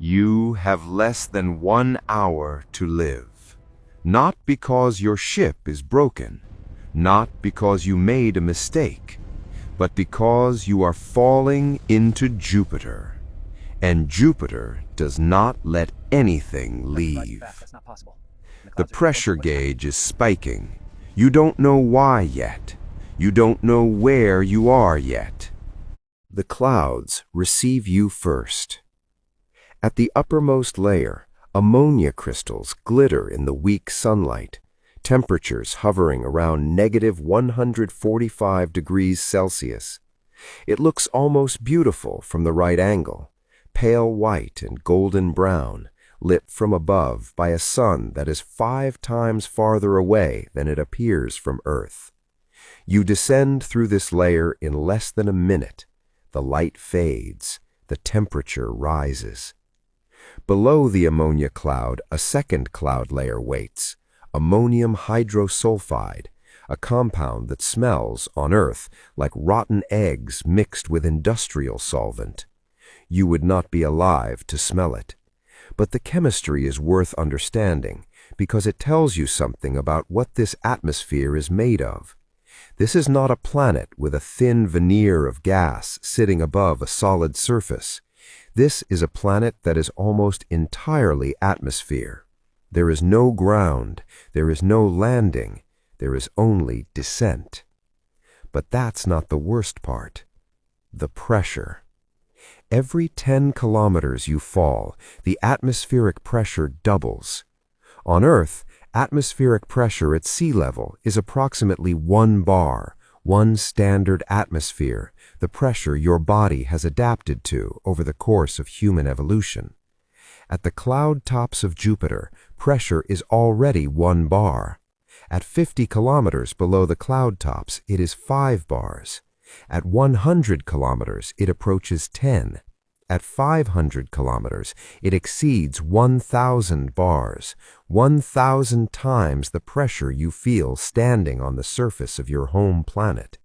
You have less than 1 hour to live. Not because your ship is broken, not because you made a mistake, but because you are falling into Jupiter. And Jupiter does not let anything leave. The pressure gauge is spiking. You don't know why yet. You don't know where you are yet. The clouds receive you first. At the uppermost layer, ammonia crystals glitter in the weak sunlight, temperatures hovering around -145 degrees Celsius. It looks almost beautiful from the right angle, pale white and golden brown, lit from above by a sun that is 5 times farther away than it appears from Earth. You descend through this layer in less than a minute. The light fades, the temperature rises. Below the ammonia cloud, a second cloud layer waits, ammonium hydrosulfide, a compound that smells, on Earth, like rotten eggs mixed with industrial solvent. You would not be alive to smell it. But the chemistry is worth understanding because it tells you something about what this atmosphere is made of. This is not a planet with a thin veneer of gas sitting above a solid surface. This is a planet that is almost entirely atmosphere. There is no ground, there is no landing, there is only descent. But that's not the worst part. The pressure. Every 10 kilometers you fall, the atmospheric pressure doubles. On Earth, atmospheric pressure at sea level is approximately 1 bar, 1 standard atmosphere, the pressure your body has adapted to over the course of human evolution. At the cloud tops of Jupiter, pressure is already 1 bar. At 50 kilometers below the cloud tops, it is 5 bars. At 100 kilometers, it approaches 10. At 500 kilometers, it exceeds 1,000 bars, 1,000 times the pressure you feel standing on the surface of your home planet.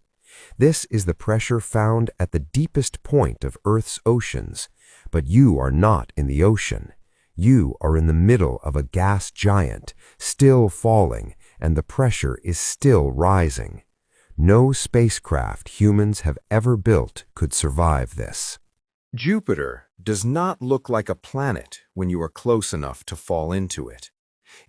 This is the pressure found at the deepest point of Earth's oceans, but you are not in the ocean. You are in the middle of a gas giant, still falling, and the pressure is still rising. No spacecraft humans have ever built could survive this. Jupiter does not look like a planet when you are close enough to fall into it.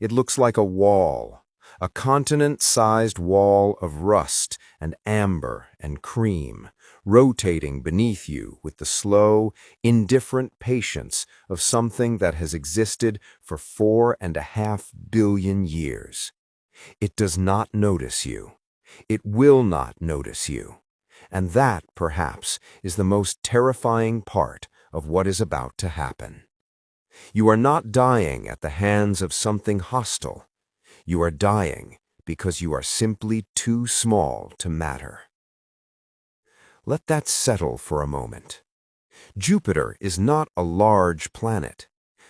It looks like a wall, a continent-sized wall of rust and amber and cream, rotating beneath you with the slow, indifferent patience of something that has existed for 4.5 billion years. It does not notice you. It will not notice you. And that, perhaps, is the most terrifying part of what is about to happen. You are not dying at the hands of something hostile. You are dying because you are simply too small to matter. Let that settle for a moment. Jupiter is not a large planet.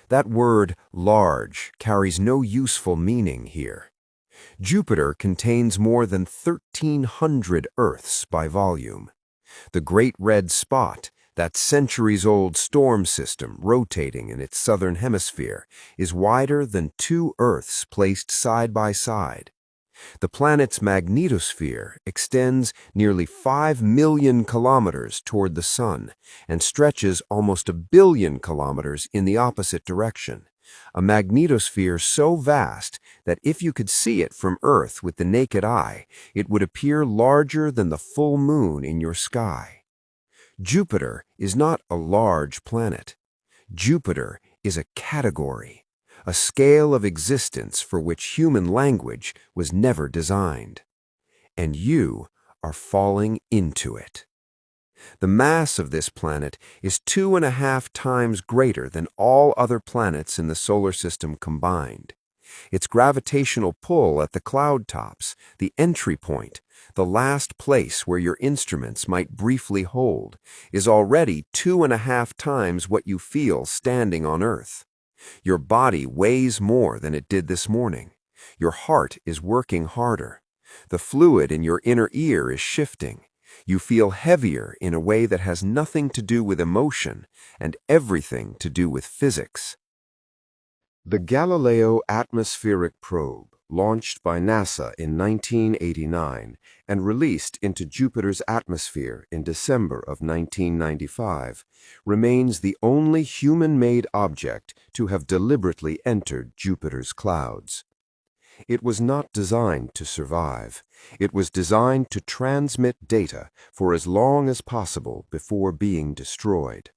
That word large carries no useful meaning here. Jupiter contains more than 1,300 Earths by volume. The Great Red Spot, that centuries-old storm system rotating in its southern hemisphere, is wider than 2 Earths placed side by side. The planet's magnetosphere extends nearly 5 million kilometers toward the Sun and stretches almost 1 billion kilometers in the opposite direction. A magnetosphere so vast that if you could see it from Earth with the naked eye, it would appear larger than the full moon in your sky. Jupiter is not a large planet. Jupiter is a category, a scale of existence for which human language was never designed. And you are falling into it. The mass of this planet is 2.5 times greater than all other planets in the solar system combined. Its gravitational pull at the cloud tops, the entry point, the last place where your instruments might briefly hold, is already 2.5 times what you feel standing on Earth. Your body weighs more than it did this morning. Your heart is working harder. The fluid in your inner ear is shifting. You feel heavier in a way that has nothing to do with emotion and everything to do with physics. The Galileo atmospheric probe, launched by NASA in 1989 and released into Jupiter's atmosphere in December of 1995, remains the only human-made object to have deliberately entered Jupiter's clouds. It was not designed to survive. It was designed to transmit data for as long as possible before being destroyed.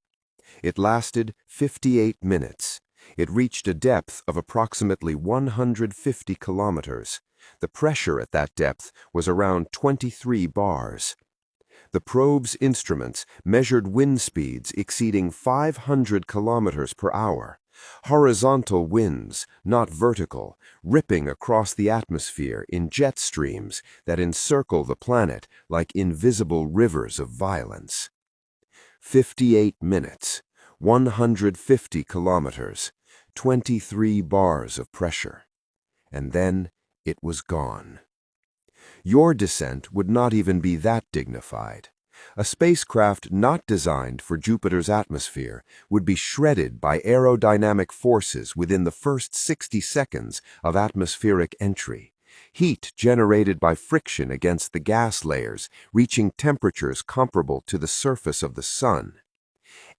It lasted 58 minutes. It reached a depth of approximately 150 kilometers. The pressure at that depth was around 23 bars. The probe's instruments measured wind speeds exceeding 500 kilometers per hour. Horizontal winds, not vertical, ripping across the atmosphere in jet streams that encircle the planet like invisible rivers of violence. 58 minutes, 150 kilometers, 23 bars of pressure. And then it was gone. Your descent would not even be that dignified. A spacecraft not designed for Jupiter's atmosphere would be shredded by aerodynamic forces within the first 60 seconds of atmospheric entry. Heat generated by friction against the gas layers, reaching temperatures comparable to the surface of the sun.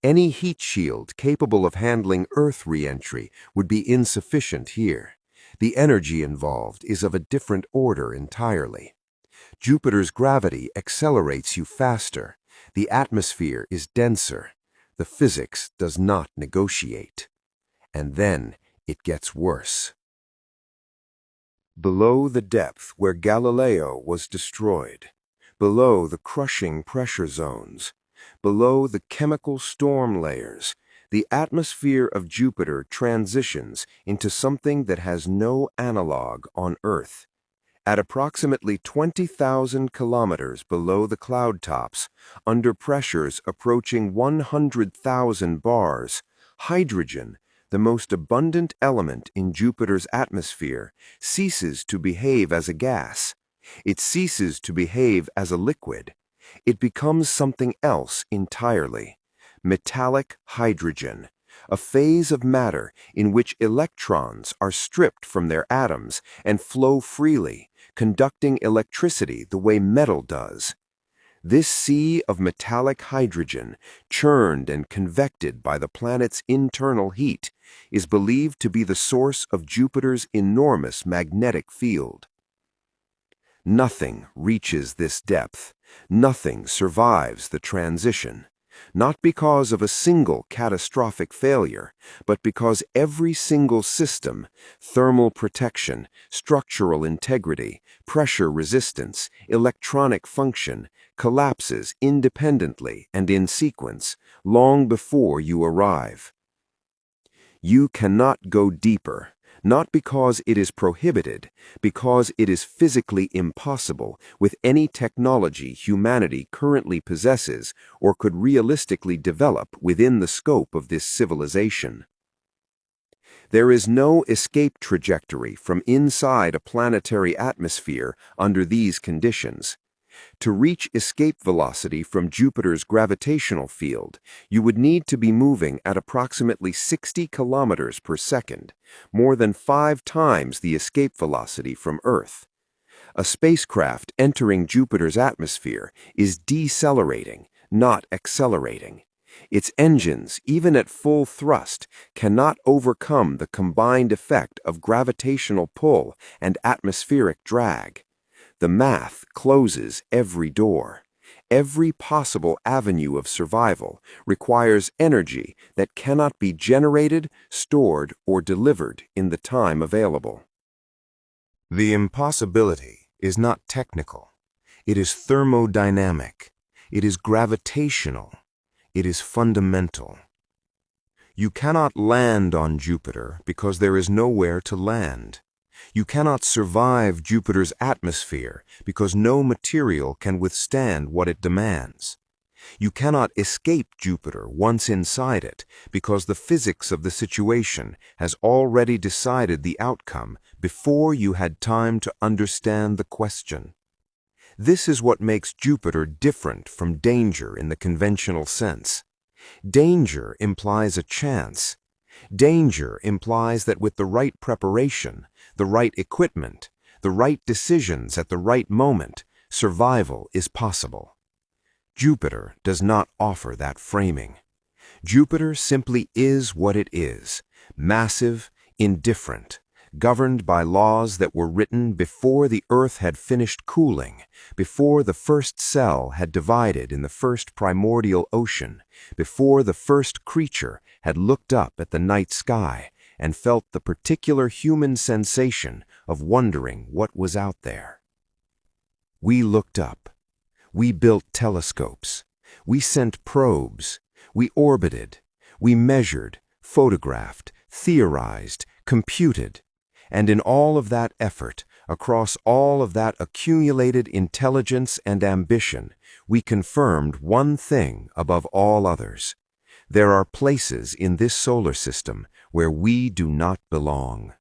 Any heat shield capable of handling Earth re-entry would be insufficient here. The energy involved is of a different order entirely. Jupiter's gravity accelerates you faster. The atmosphere is denser. The physics does not negotiate. And then it gets worse. Below the depth where Galileo was destroyed, below the crushing pressure zones, below the chemical storm layers, the atmosphere of Jupiter transitions into something that has no analog on Earth. At approximately 20,000 kilometers below the cloud tops, under pressures approaching 100,000 bars, hydrogen, the most abundant element in Jupiter's atmosphere, ceases to behave as a gas. It ceases to behave as a liquid. It becomes something else entirely. Metallic hydrogen, a phase of matter in which electrons are stripped from their atoms and flow freely, conducting electricity the way metal does. This sea of metallic hydrogen, churned and convected by the planet's internal heat, is believed to be the source of Jupiter's enormous magnetic field. Nothing reaches this depth. Nothing survives the transition. Not because of a single catastrophic failure, but because every single system, thermal protection, structural integrity, pressure resistance, electronic function, collapses independently and in sequence long before you arrive. You cannot go deeper. Not because it is prohibited, because it is physically impossible with any technology humanity currently possesses or could realistically develop within the scope of this civilization. There is no escape trajectory from inside a planetary atmosphere under these conditions. To reach escape velocity from Jupiter's gravitational field, you would need to be moving at approximately 60 kilometers per second, more than 5 times the escape velocity from Earth. A spacecraft entering Jupiter's atmosphere is decelerating, not accelerating. Its engines, even at full thrust, cannot overcome the combined effect of gravitational pull and atmospheric drag. The math closes every door. Every possible avenue of survival requires energy that cannot be generated, stored, or delivered in the time available. The impossibility is not technical. It is thermodynamic. It is gravitational. It is fundamental. You cannot land on Jupiter because there is nowhere to land. You cannot survive Jupiter's atmosphere because no material can withstand what it demands. You cannot escape Jupiter once inside it because the physics of the situation has already decided the outcome before you had time to understand the question. This is what makes Jupiter different from danger in the conventional sense. Danger implies a chance. Danger implies that with the right preparation, the right equipment, the right decisions at the right moment, survival is possible. Jupiter does not offer that framing. Jupiter simply is what it is, massive, indifferent, governed by laws that were written before the Earth had finished cooling, before the first cell had divided in the first primordial ocean, before the first creature had looked up at the night sky and felt the particular human sensation of wondering what was out there. We looked up. We built telescopes. We sent probes. We orbited. We measured, photographed, theorized, computed. And in all of that effort, across all of that accumulated intelligence and ambition, we confirmed one thing above all others. There are places in this solar system where we do not belong.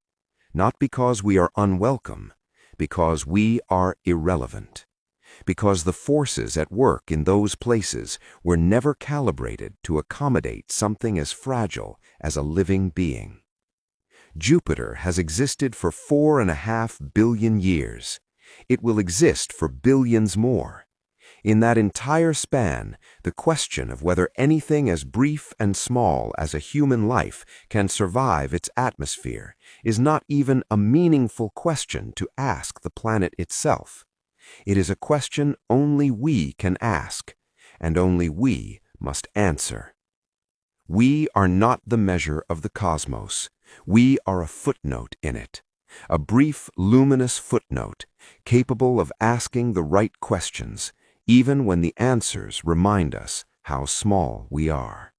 Not because we are unwelcome, because we are irrelevant. Because the forces at work in those places were never calibrated to accommodate something as fragile as a living being. Jupiter has existed for 4.5 billion years. It will exist for billions more. In that entire span, the question of whether anything as brief and small as a human life can survive its atmosphere is not even a meaningful question to ask the planet itself. It is a question only we can ask, and only we must answer. We are not the measure of the cosmos. We are a footnote in it, a brief, luminous footnote, capable of asking the right questions, even when the answers remind us how small we are.